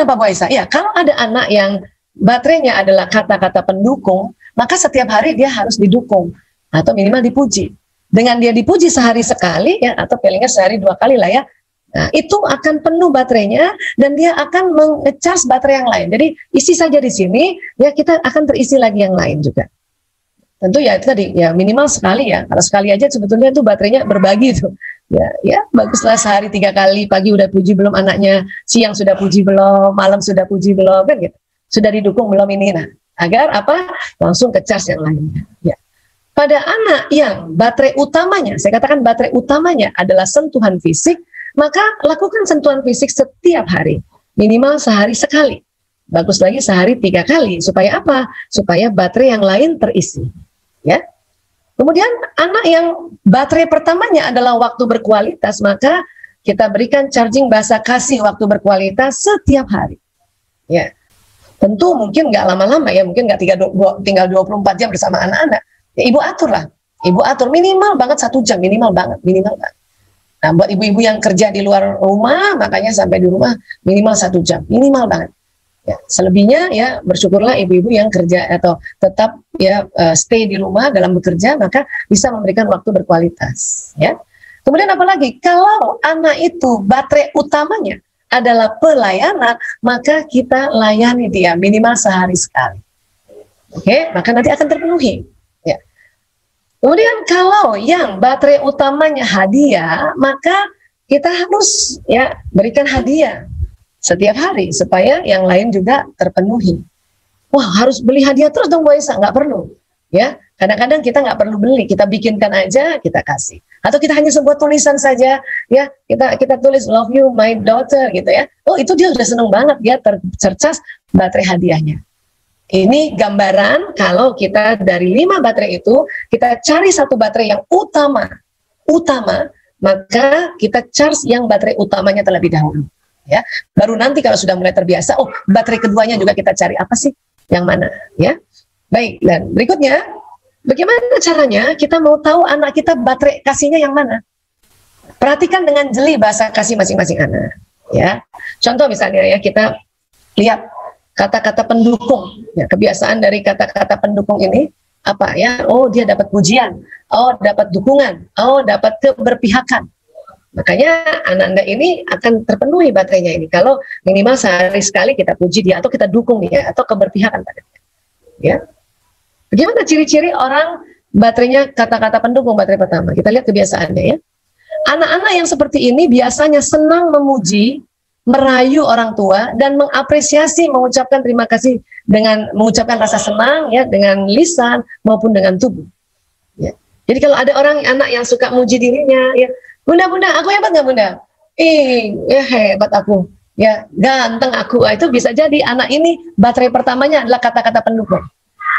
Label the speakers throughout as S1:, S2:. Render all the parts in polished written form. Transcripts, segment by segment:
S1: gimana Pak Bu Aisyah? Ya, kalau ada anak yang baterainya adalah kata-kata pendukung, maka setiap hari dia harus didukung atau minimal dipuji. Dengan dia dipuji sehari sekali ya, atau palingnya sehari 2 kali lah ya, nah, itu akan penuh baterainya dan dia akan mengecas baterai yang lain. Jadi isi saja di sini ya, kita akan terisi lagi yang lain juga. Tentu ya itu tadi ya, minimal sekali ya. Kalau sekali aja sebetulnya itu baterainya berbagi tuh. Ya baguslah sehari 3 kali, pagi udah puji belum anaknya, siang sudah puji belum, malam sudah puji belum, kan gitu. Sudah didukung belum ini, nah agar apa, langsung ke charge yang lainnya ya. Pada anak yang baterai utamanya, saya katakan baterai utamanya adalah sentuhan fisik, maka lakukan sentuhan fisik setiap hari, minimal sehari sekali, bagus lagi sehari 3 kali, supaya apa, supaya baterai yang lain terisi ya. Kemudian anak yang baterai pertamanya adalah waktu berkualitas, maka kita berikan charging bahasa kasih waktu berkualitas setiap hari ya. Tentu mungkin nggak lama-lama ya, mungkin nggak tinggal 24 jam bersama anak-anak ya, ibu atur lah, ibu atur minimal banget 1 jam, minimal banget. Nah buat ibu-ibu yang kerja di luar rumah, makanya sampai di rumah minimal 1 jam, minimal banget ya. Selebihnya ya bersyukurlah ibu-ibu yang kerja atau tetap ya stay di rumah dalam bekerja, maka bisa memberikan waktu berkualitas ya. Kemudian apalagi kalau anak itu baterai utamanya adalah pelayanan, maka kita layani dia minimal sehari sekali. Oke, maka nanti akan terpenuhi ya. Kemudian kalau yang baterai utamanya hadiah, maka kita harus ya berikan hadiah setiap hari supaya yang lain juga terpenuhi. Wah, harus beli hadiah terus dong Bu Aisyah? Nggak perlu ya. Kadang-kadang kita nggak perlu beli, kita bikinkan aja, kita kasih. Atau kita hanya sebuah tulisan saja ya, kita tulis love you my daughter gitu ya. Oh, itu dia udah seneng banget, dia tercas baterai hadiahnya. Ini gambaran kalau kita dari 5 baterai itu, kita cari satu baterai yang utama, maka kita charge yang baterai utamanya terlebih dahulu. Ya, baru nanti kalau sudah mulai terbiasa, oh baterai keduanya juga kita cari apa sih, yang mana, ya. Baik, dan berikutnya, bagaimana caranya kita mau tahu anak kita baterai kasihnya yang mana? Perhatikan dengan jeli bahasa kasih masing-masing anak. Ya, contoh misalnya ya, kita lihat kata-kata pendukung, ya, kebiasaan dari kata-kata pendukung ini apa ya? Oh, dia dapat pujian, oh dapat dukungan, oh dapat keberpihakan. Makanya anak-anak ini akan terpenuhi baterainya ini kalau minimal sehari sekali kita puji dia atau kita dukung dia atau keberpihakan pada dia. Ya, bagaimana ciri-ciri orang baterainya kata-kata pendukung baterai pertama? Kita lihat kebiasaannya ya. Anak-anak yang seperti ini biasanya senang memuji, merayu orang tua dan mengapresiasi, mengucapkan terima kasih dengan mengucapkan rasa senang ya, dengan lisan maupun dengan tubuh ya. Jadi kalau ada orang anak yang suka muji dirinya ya, bunda aku hebat nggak bunda, ya hebat aku ya, ganteng aku, itu bisa jadi anak ini baterai pertamanya adalah kata-kata pendukung.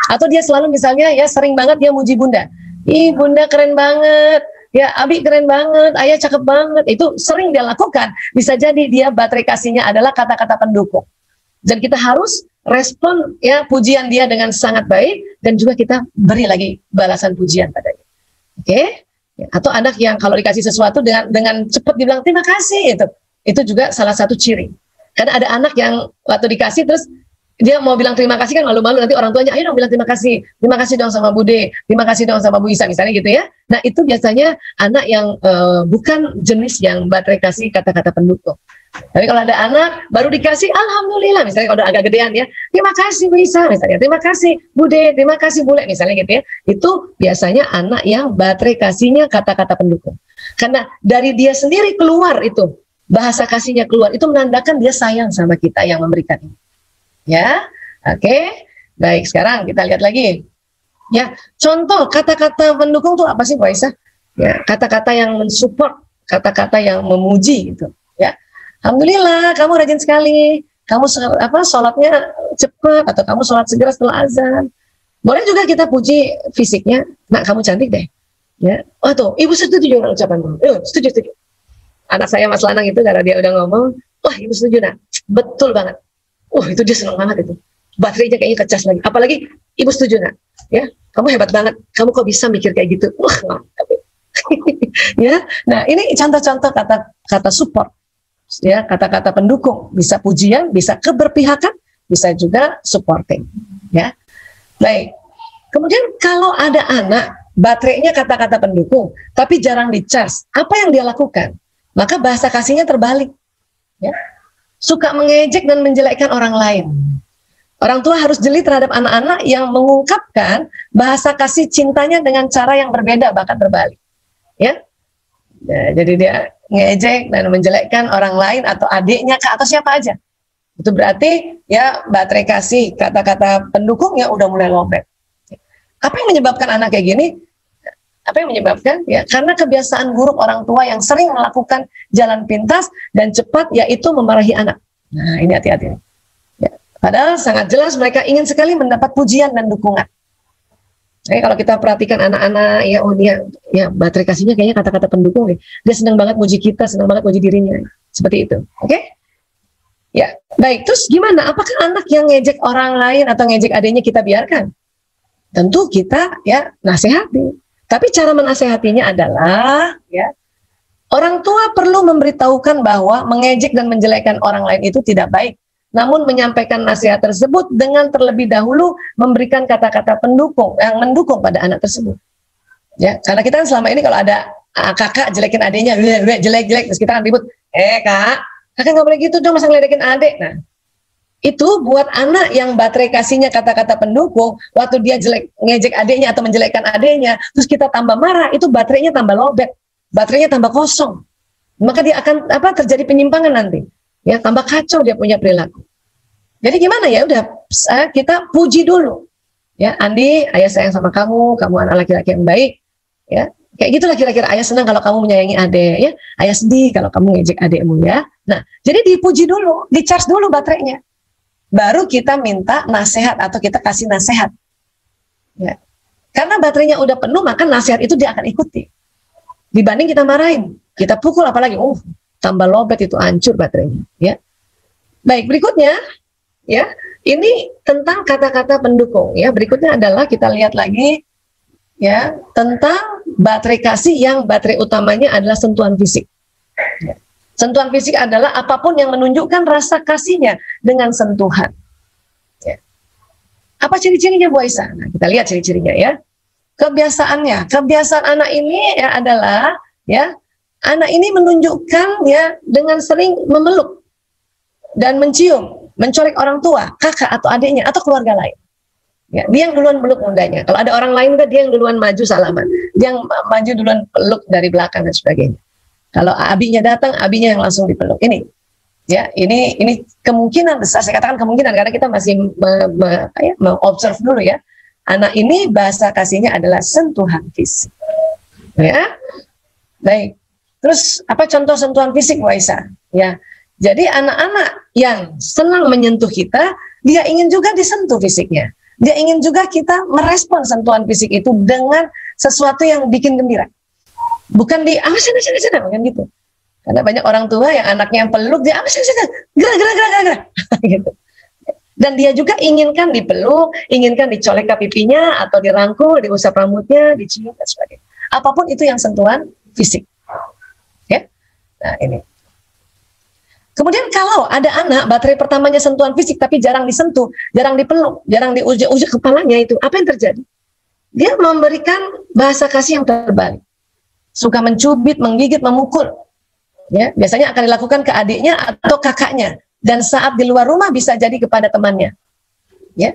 S1: Atau dia selalu misalnya ya sering banget dia muji bunda, bunda keren banget ya, Abi keren banget, ayah cakep banget, itu sering dia lakukan. Bisa jadi dia baterai kasihnya adalah kata-kata pendukung. Dan kita harus respon ya pujian dia dengan sangat baik, dan juga kita beri lagi balasan pujian padanya. Oke? Ya, atau anak yang kalau dikasih sesuatu dengan cepat dibilang terima kasih, itu juga salah satu ciri. Karena ada anak yang waktu dikasih terus dia mau bilang terima kasih kan malu-malu, nanti orang tuanya ayo dong bilang terima kasih dong sama Bude, terima kasih dong sama Bu Isa misalnya gitu ya. Nah itu biasanya anak yang bukan jenis yang baterai kasih kata-kata pendukung. Tapi kalau ada anak baru dikasih alhamdulillah, misalnya kalau udah agak gedean ya, terima kasih Bu Isa misalnya, terima kasih Bude, terima kasih Bule misalnya gitu ya. Itu biasanya anak yang baterai kasihnya kata-kata pendukung. Karena dari dia sendiri keluar itu, bahasa kasihnya keluar, itu menandakan dia sayang sama kita yang memberikan ini. Ya, oke. Baik, sekarang kita lihat lagi. Ya, contoh kata-kata pendukung itu apa sih, Bu Aisyah? Ya, kata-kata yang mensupport, kata-kata yang memuji gitu. Ya, alhamdulillah, kamu rajin sekali. Kamu sholatnya cepat, atau kamu sholat segera setelah azan. Boleh juga kita puji fisiknya. Nak, kamu cantik deh. Ya, oh tuh, ibu setuju dengan ucapanmu. Setuju. Anak saya Mas Lanang itu karena dia udah ngomong, wah ibu setuju nak, betul banget. Itu dia senang banget itu. Baterainya kayaknya kecas lagi. Apalagi ibu setuju nak, ya, kamu hebat banget. Kamu kok bisa mikir kayak gitu? Wah, mantap. Ya, nah ini contoh-contoh kata support. ya kata-kata pendukung, bisa pujian, bisa keberpihakan, bisa juga supporting, ya. Baik. Kemudian kalau ada anak baterainya kata-kata pendukung, tapi jarang dicas, apa yang dia lakukan? Maka bahasa kasihnya terbalik, ya. Suka mengejek dan menjelekkan orang lain. Orang tua harus jeli terhadap anak-anak yang mengungkapkan bahasa kasih cintanya dengan cara yang berbeda, bahkan terbalik, ya. Jadi dia ngejek dan menjelekkan orang lain atau adiknya atau siapa aja. Itu berarti ya baterai kasih kata-kata pendukungnya udah mulai lowbat. Apa yang menyebabkan anak kayak gini? Apa yang menyebabkan? Ya, karena kebiasaan buruk orang tua yang sering melakukan jalan pintas dan cepat, yaitu memarahi anak. Nah, ini hati-hati. Ya, padahal sangat jelas mereka ingin sekali mendapat pujian dan dukungan. Jadi kalau kita perhatikan anak-anak, ya oh dia, ya baterai kasihnya kayaknya kata-kata pendukung nih. Dia senang banget muji kita, senang banget muji dirinya. Seperti itu. Oke? Ya, baik. Terus gimana? Apakah anak yang ngejek orang lain atau ngejek adiknya kita biarkan? Tentu kita ya nasihati. Tapi cara menasihatinya adalah ya orang tua perlu memberitahukan bahwa mengejek dan menjelekkan orang lain itu tidak baik. Namun menyampaikan nasihat tersebut dengan terlebih dahulu memberikan kata-kata pendukung yang mendukung pada anak tersebut. Ya, karena kita kan selama ini kalau ada kakak jelekin adiknya, jelek-jelek, terus kita kan ribut, kakak nggak boleh gitu dong, masa ngeledekin adik. Nah, itu buat anak yang baterai kasihnya kata-kata pendukung, waktu dia ngejek adiknya atau menjelekkan adiknya, terus kita tambah marah, itu baterainya tambah lobet, baterainya tambah kosong. Maka dia akan terjadi penyimpangan nanti. Ya, tambah kacau dia punya perilaku. Jadi gimana ya? Udah kita puji dulu. Ya, Andi, ayah sayang sama kamu anak laki-laki yang baik. Ya, kayak gitulah kira-kira. Ayah senang kalau kamu menyayangi adik, ya. Ayah sedih kalau kamu ngejek adikmu, ya. Nah, jadi dipuji dulu, di-charge dulu baterainya. Baru kita minta nasihat atau kita kasih nasihat. Ya. Karena baterainya udah penuh, maka nasihat itu dia akan ikuti. Dibanding kita marahin, kita pukul apalagi, tambah lobet, itu hancur baterainya. Ya. Baik, berikutnya, ya, ini tentang kata-kata pendukung. Ya, berikutnya adalah kita lihat lagi, ya, tentang baterai kasih yang baterai utamanya adalah sentuhan fisik. Ya. Sentuhan fisik adalah apapun yang menunjukkan rasa kasihnya dengan sentuhan. Ya. Apa ciri-cirinya Bu Aisyah? Nah, kita lihat ciri-cirinya ya. Kebiasaan anak ini ya adalah ya anak ini menunjukkan ya dengan sering memeluk dan mencium, mencolek orang tua, kakak atau adiknya atau keluarga lain. Ya, dia yang duluan peluk bundanya. Kalau ada orang lain dia yang duluan maju salaman, dia yang maju duluan peluk dari belakang dan sebagainya. Kalau abinya datang, abinya yang langsung dipeluk. Ini, ya, ini kemungkinan besar. Saya katakan kemungkinan karena kita masih mengobserv dulu ya. Anak ini bahasa kasihnya adalah sentuhan fisik. Ya, baik. Terus apa contoh sentuhan fisik, Waisa? Ya, jadi anak-anak yang senang menyentuh kita, dia ingin juga disentuh fisiknya. Dia ingin juga kita merespon sentuhan fisik itu dengan sesuatu yang bikin gembira. Bukan di sana, bukan gitu. Karena banyak orang tua yang anaknya yang peluk, dia sana, gerak, gitu. Dan dia juga inginkan dipeluk, inginkan dicolek ke pipinya, atau dirangkul, diusap rambutnya, dicium, dan sebagainya. Apapun itu yang sentuhan fisik. Ya, nah ini. Kemudian kalau ada anak, baterai pertamanya sentuhan fisik, tapi jarang disentuh, jarang dipeluk, jarang diujuk-ujuk kepalanya itu, apa yang terjadi? Dia memberikan bahasa kasih yang terbalik. Suka mencubit, menggigit, memukul. Ya, biasanya akan dilakukan ke adiknya atau kakaknya. Dan saat di luar rumah bisa jadi kepada temannya. Ya,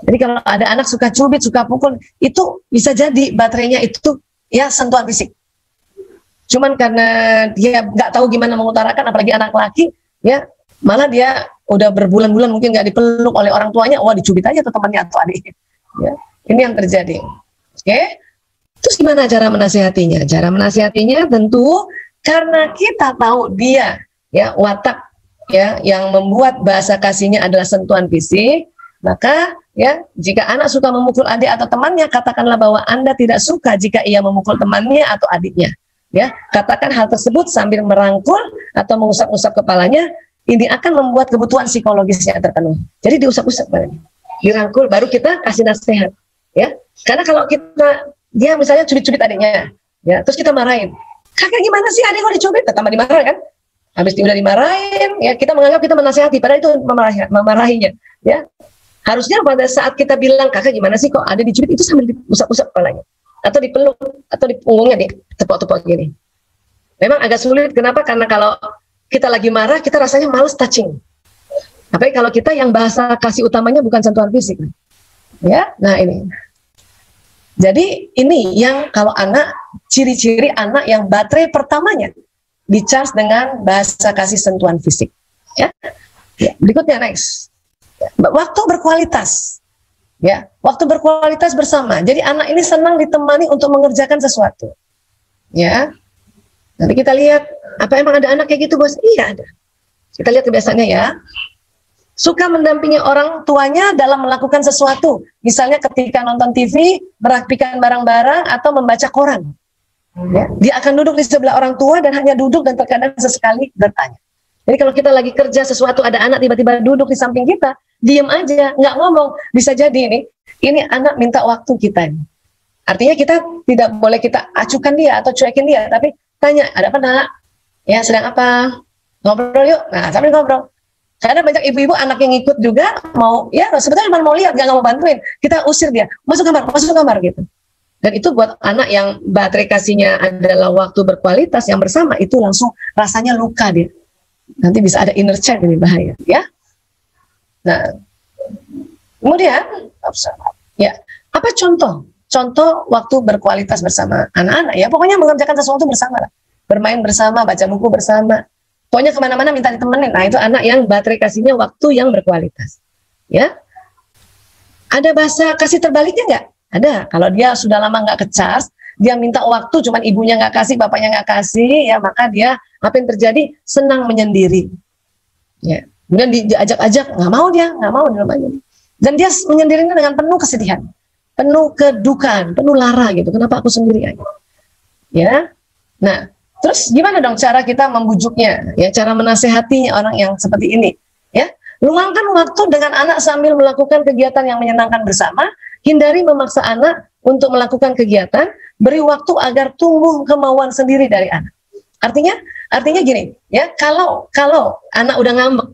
S1: jadi kalau ada anak suka cubit, suka pukul, itu bisa jadi baterainya itu ya sentuhan fisik. Cuman karena dia nggak tahu gimana mengutarakan, apalagi anak laki, ya malah dia udah berbulan-bulan mungkin nggak dipeluk oleh orang tuanya, wah dicubit aja tuh temannya atau adiknya. Ya, ini yang terjadi. Oke. Terus gimana cara menasihatinya? Cara menasihatinya tentu karena kita tahu dia ya watak ya yang membuat bahasa kasihnya adalah sentuhan fisik, maka ya jika anak suka memukul adik atau temannya, katakanlah bahwa Anda tidak suka jika ia memukul temannya atau adiknya. Ya, katakan hal tersebut sambil merangkul atau mengusap-usap kepalanya, ini akan membuat kebutuhan psikologisnya terpenuhi. Jadi diusap-usap, dirangkul, baru kita kasih nasihat. Ya, karena kalau dia misalnya cubit-cubit adiknya, ya, terus kita marahin, kakak gimana sih adik kok dicubit, tambah dimarah kan? Habis udah dimarahin, ya kita menganggap kita menasehati, padahal itu memarahinya. Ya, harusnya pada saat kita bilang, kakak gimana sih kok ada dicubit, itu sambil diusap-usap kepalanya, atau dipeluk, atau di punggungnya ditepok-tepok gini. Memang agak sulit, kenapa? Karena kalau kita lagi marah, kita rasanya males touching. Tapi kalau kita yang bahasa kasih utamanya bukan sentuhan fisik, ya, nah ini. Jadi ini yang kalau anak, ciri-ciri anak yang baterai pertamanya di-charge dengan bahasa kasih sentuhan fisik. Ya, berikutnya next. Waktu berkualitas. Ya, waktu berkualitas bersama. Jadi anak ini senang ditemani untuk mengerjakan sesuatu. Ya. Nanti kita lihat, apa emang ada anak kayak gitu, Bos? Iya ada. Kita lihat kebiasaannya ya. Suka mendampingi orang tuanya dalam melakukan sesuatu. Misalnya ketika nonton TV, merapikan barang-barang, atau membaca koran. Ya, dia akan duduk di sebelah orang tua dan hanya duduk dan terkadang sesekali bertanya. Jadi kalau kita lagi kerja sesuatu, ada anak tiba-tiba duduk di samping kita, diam aja, nggak ngomong. Bisa jadi ini anak minta waktu kita. Artinya kita tidak boleh kita acuhkan dia atau cuekin dia, tapi tanya, ada apa nak? Ya, sedang apa? Ngobrol yuk. Nah, sambil ngobrol. Karena banyak ibu-ibu anak yang ikut juga mau, ya sebetulnya cuma mau lihat, nggak mau bantuin. Kita usir dia, masuk kamar gitu. Dan itu buat anak yang baterai kasihnya adalah waktu berkualitas yang bersama, itu langsung rasanya luka dia. Nanti bisa ada inner child, ini bahaya, ya. Nah, kemudian, ya, apa contoh waktu berkualitas bersama anak-anak? Ya, pokoknya mengerjakan sesuatu bersama lah. Bermain bersama, baca buku bersama. Pokoknya kemana-mana minta ditemenin. Nah, itu anak yang baterai kasihnya waktu yang berkualitas. Ya. Ada bahasa kasih terbaliknya nggak? Ada. Kalau dia sudah lama nggak ke-charge, dia minta waktu, cuman ibunya nggak kasih, bapaknya nggak kasih, ya maka dia, apa yang terjadi? Senang menyendiri. Ya. Kemudian diajak-ajak, nggak mau di rumahnya. Dan dia menyendirinya dengan penuh kesedihan, penuh kedukaan, penuh lara gitu. Kenapa aku sendiri aja? Ya. Nah, terus gimana dong cara kita membujuknya? Ya, cara menasehatinya orang yang seperti ini. Ya, luangkan waktu dengan anak sambil melakukan kegiatan yang menyenangkan bersama. Hindari memaksa anak untuk melakukan kegiatan. Beri waktu agar tumbuh kemauan sendiri dari anak. Artinya gini, ya, kalau anak udah ngambek,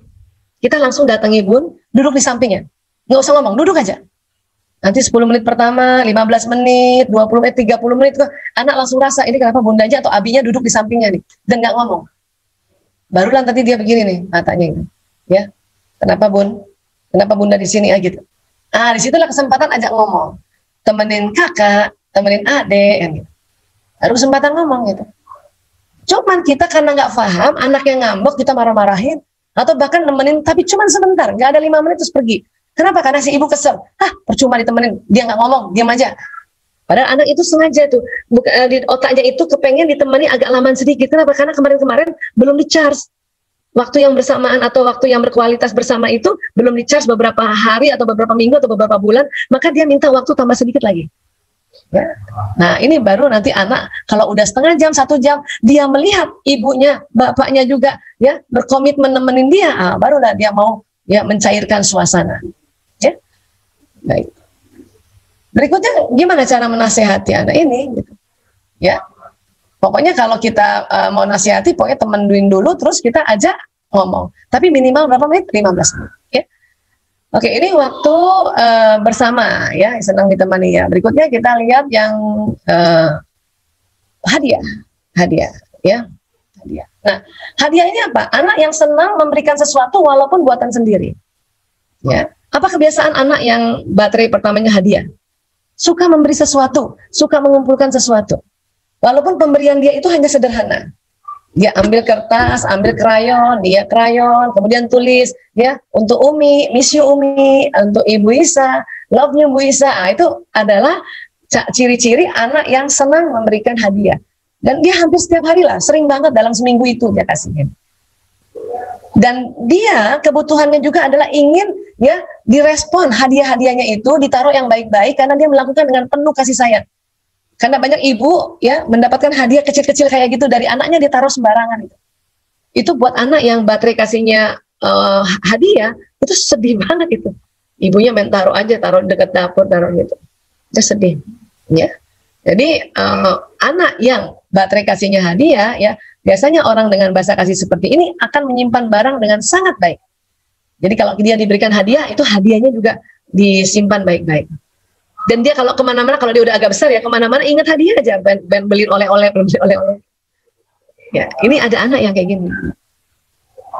S1: kita langsung datangi bun, duduk di sampingnya, nggak usah ngomong, duduk aja. Nanti 10 menit pertama, 15 menit, 20 menit, 30 menit, anak langsung rasa ini kenapa bundanya atau abinya duduk di sampingnya nih, dan nggak ngomong. Barulah nanti dia begini nih, matanya ini, ya, kenapa bun? Kenapa bunda di sini ya gitu? Ah, disitulah kesempatan ajak ngomong, temenin kakak, temenin adek, kan gitu. Harus kesempatan ngomong gitu. Cuman kita karena nggak paham, anak yang ngambek kita marah-marahin, atau bahkan nemenin, tapi cuman sebentar, nggak ada 5 menit terus pergi. Kenapa? Karena si ibu kesel. Percuma ditemenin, dia nggak ngomong, diam aja. Padahal anak itu sengaja tuh, di otaknya itu kepengen ditemani agak lama sedikit. Kenapa? Karena kemarin-kemarin belum di-charge. Waktu yang bersamaan atau waktu yang berkualitas bersama itu belum di-charge beberapa hari atau beberapa minggu atau beberapa bulan, maka dia minta waktu tambah sedikit lagi. Ya. Nah, ini baru nanti anak kalau udah setengah jam, 1 jam, dia melihat ibunya, bapaknya juga ya berkomitmen nemenin dia, barulah dia mau ya mencairkan suasana. Ya. Baik. Berikutnya gimana cara menasehati anak ini gitu. Ya. Pokoknya kalau kita mau nasihati, pokoknya temenin dulu terus kita ajak ngomong. Tapi minimal berapa menit? 15 menit, ya. Oke, ini waktu bersama ya, senang ditemani ya. Berikutnya kita lihat yang hadiah ya. Hadiah. Nah, hadiah ini apa? Anak yang senang memberikan sesuatu walaupun buatan sendiri. Ya. Apa kebiasaan anak yang baterai pertamanya hadiah? Suka memberi sesuatu, suka mengumpulkan sesuatu. Walaupun pemberian dia itu hanya sederhana. Dia ambil kertas, ambil krayon, kemudian tulis ya untuk Umi, miss you Umi, untuk Ibu Isa, love you Bu Isa. Itu adalah ciri-ciri anak yang senang memberikan hadiah. Dan dia hampir setiap hari lah, sering banget dalam seminggu itu dia kasihin. Dan dia kebutuhannya juga adalah ingin ya direspon hadiah-hadiahnya itu ditaruh yang baik-baik karena dia melakukan dengan penuh kasih sayang. Karena banyak ibu ya mendapatkan hadiah kecil-kecil kayak gitu dari anaknya ditaruh sembarangan itu. Itu buat anak yang baterai kasihnya hadiah itu sedih banget itu. Ibunya main taruh dekat dapur taruh gitu. Itu sedih ya. Jadi anak yang baterai kasihnya hadiah ya Biasanya orang dengan bahasa kasih seperti ini akan menyimpan barang dengan sangat baik. Jadi kalau dia diberikan hadiah, itu hadiahnya juga disimpan baik-baik. Dan dia kalau kemana-mana, kalau dia udah agak besar ya, kemana-mana ingat hadiah aja, beliin oleh-oleh, beli oleh-oleh. Ya, ini ada anak yang kayak gini.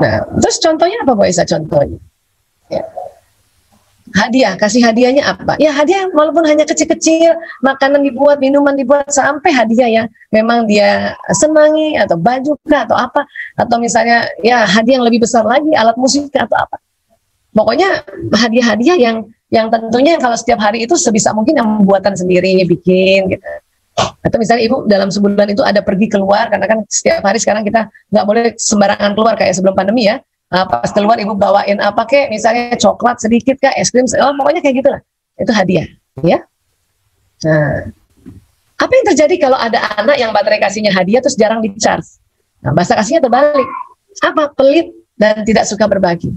S1: Nah, terus contohnya apa Bu Aisyah? Contohnya ya. Hadiah, kasih hadiahnya apa? Ya hadiah walaupun hanya kecil-kecil, makanan dibuat, minuman dibuat, sampai hadiah yang memang dia senangi, atau baju kah, atau apa, atau misalnya ya hadiah yang lebih besar lagi, alat musik kah, atau apa. Pokoknya hadiah-hadiah yang tentunya kalau setiap hari itu sebisa mungkin yang buatan sendiri, bikin gitu. Atau misalnya ibu dalam sebulan itu ada pergi keluar, karena kan setiap hari sekarang kita nggak boleh sembarangan keluar kayak sebelum pandemi ya. Pas keluar ibu bawain apa kek, misalnya coklat sedikit kah, es krim, pokoknya kayak gitulah. Itu hadiah, ya. Nah, apa yang terjadi kalau ada anak yang baterai kasihnya hadiah terus jarang di-charge? Nah, bahasa kasihnya terbalik. Apa? Pelit dan tidak suka berbagi.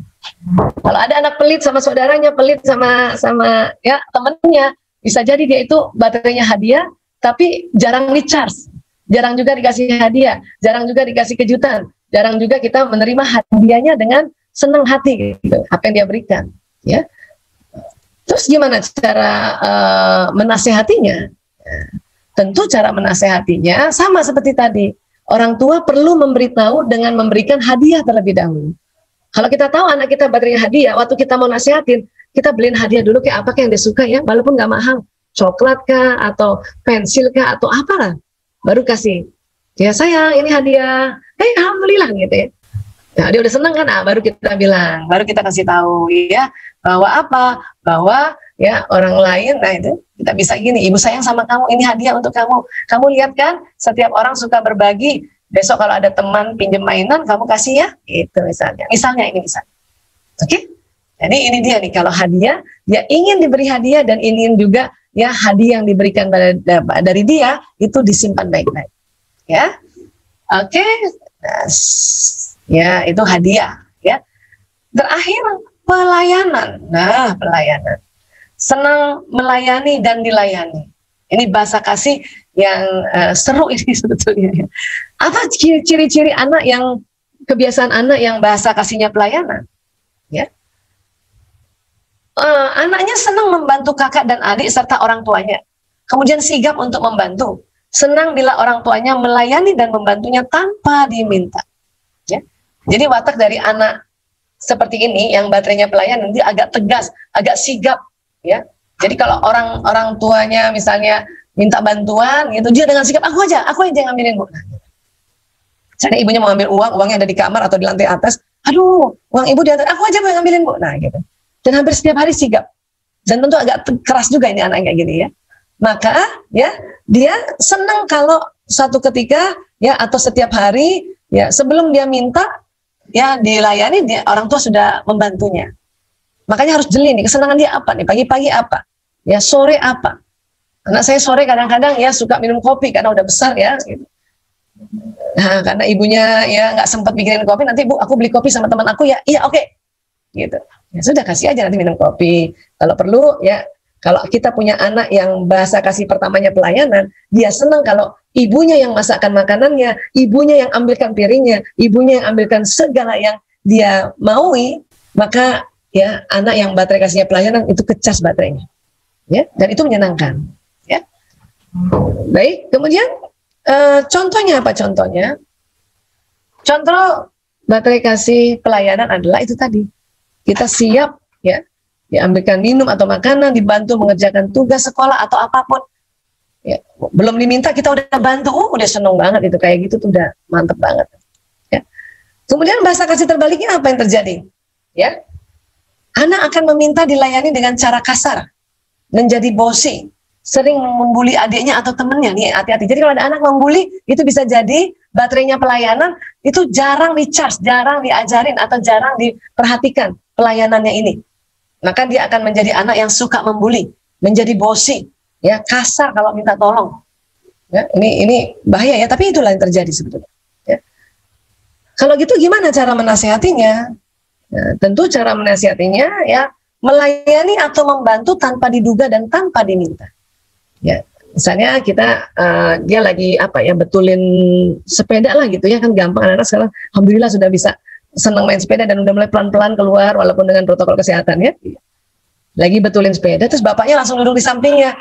S1: Kalau ada anak pelit sama saudaranya, pelit sama ya temennya, bisa jadi dia itu baterainya hadiah, tapi jarang di-charge. Jarang juga dikasih hadiah, jarang juga dikasih kejutan. Jarang juga kita menerima hadiahnya dengan senang hati, gitu, apa yang dia berikan, ya. Terus gimana cara menasehatinya? Tentu cara menasehatinya sama seperti tadi. Orang tua perlu memberitahu dengan memberikan hadiah terlebih dahulu. Kalau kita tahu anak kita baterainya hadiah, waktu kita mau nasihatin, kita beliin hadiah dulu kayak apa yang dia suka ya, walaupun nggak mahal, coklat kah, atau pensil kah, atau apalah, baru kasih. Ya sayang, ini hadiah. Alhamdulillah gitu ya. Nah, dia udah senang kan, baru kita bilang, baru kita kasih tahu ya bahwa apa, bahwa ya orang lain, nah itu kita bisa gini, ibu sayang sama kamu, ini hadiah untuk kamu. Kamu lihat kan, setiap orang suka berbagi. Besok kalau ada teman pinjam mainan, kamu kasih ya, itu misalnya. Ini misalnya. Oke? Jadi ini dia nih, kalau hadiah, dia ingin diberi hadiah dan ingin juga ya hadiah yang diberikan dari dia itu disimpan baik-baik. Ya, oke. Nah, ya itu hadiah ya. Terakhir pelayanan. Nah, pelayanan. Senang melayani dan dilayani. Ini bahasa kasih yang seru ini sebetulnya. Apa ciri-ciri anak yang, kebiasaan anak yang bahasa kasihnya pelayanan? Ya. Anaknya senang membantu kakak dan adik serta orang tuanya. Kemudian sigap untuk membantu. Senang bila orang tuanya melayani dan membantunya tanpa diminta. Ya. Jadi watak dari anak seperti ini yang baterainya pelayanan, dia agak tegas, agak sigap. Ya. Jadi kalau orang tuanya misalnya minta bantuan, gitu, dia dengan sigap, aku aja yang ngambilin bu. Misalnya ibunya mau ambil uangnya ada di kamar atau di lantai atas, aduh, uang ibu di atas, aku aja mau ngambilin bu. Nah gitu. Dan hampir setiap hari sigap. Dan tentu agak keras juga ini anak kayak gini ya. Maka ya dia senang kalau satu ketika ya atau setiap hari ya sebelum dia minta ya dilayani, orang tua sudah membantunya. Makanya harus jeli nih, kesenangan dia apa nih, pagi-pagi apa, ya sore apa. Anak saya sore kadang-kadang ya suka minum kopi karena udah besar ya. Gitu. Nah, karena ibunya ya nggak sempat bikinin kopi, nanti bu aku beli kopi sama teman aku ya, iya oke. Gitu. Ya sudah kasih aja nanti minum kopi. Kalau perlu ya. Kalau kita punya anak yang bahasa kasih pertamanya pelayanan, dia senang kalau ibunya yang masakkan makanannya, ibunya yang ambilkan piringnya, ibunya yang ambilkan segala yang dia maui, maka ya anak yang baterai kasihnya pelayanan itu kecas baterainya. Ya, dan itu menyenangkan, ya. Baik, kemudian contohnya apa contohnya? Contoh baterai kasih pelayanan adalah itu tadi. Kita siap ya, diambilkan minum atau makanan, dibantu mengerjakan tugas sekolah atau apapun. Ya, belum diminta kita udah bantu, udah seneng banget itu, kayak gitu tuh udah mantep banget. Ya. Kemudian bahasa kasih terbaliknya apa yang terjadi? Ya, anak akan meminta dilayani dengan cara kasar, menjadi bosi, sering membuli adiknya atau temennya. Nih hati-hati. Jadi kalau ada anak membuli, itu bisa jadi baterainya pelayanan itu jarang di-charge, jarang diajarin atau jarang diperhatikan pelayanannya ini. Maka dia akan menjadi anak yang suka membuli, menjadi bosi, ya kasar kalau minta tolong. Ya, ini bahaya ya, tapi itulah yang terjadi sebetulnya. Ya. Kalau gitu gimana cara menasehatinya? Ya, tentu cara menasehatinya ya melayani atau membantu tanpa diduga dan tanpa diminta. Ya, Misalnya kita dia lagi apa ya, betulin sepeda lah gitu ya, kan gampang, anak-anak sekarang alhamdulillah sudah bisa senang main sepeda dan udah mulai pelan-pelan keluar walaupun dengan protokol kesehatan ya. Lagi betulin sepeda terus bapaknya langsung duduk di sampingnya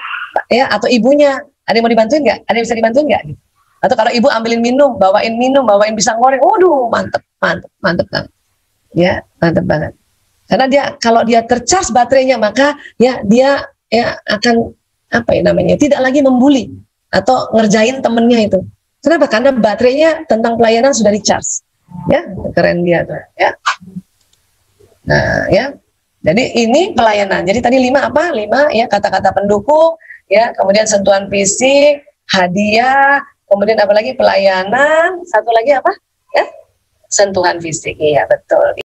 S1: ya, atau ibunya, ada yang mau dibantuin nggak, ada yang bisa dibantuin nggak gitu. Atau kalau ibu ambilin minum, bawain pisang goreng, waduh mantep banget ya, mantep banget. Karena dia kalau dia tercharge baterainya, maka ya dia ya akan apa ya namanya, tidak lagi membuli atau ngerjain temennya itu. Kenapa? Karena baterainya tentang pelayanan sudah di-charge. Ya, keren dia tuh ya. Nah, ya. Jadi ini pelayanan. Jadi tadi 5 apa? 5 ya, kata-kata pendukung ya, kemudian sentuhan fisik, hadiah, kemudian apa lagi? Pelayanan, satu lagi apa? Ya, sentuhan fisik. Iya, betul.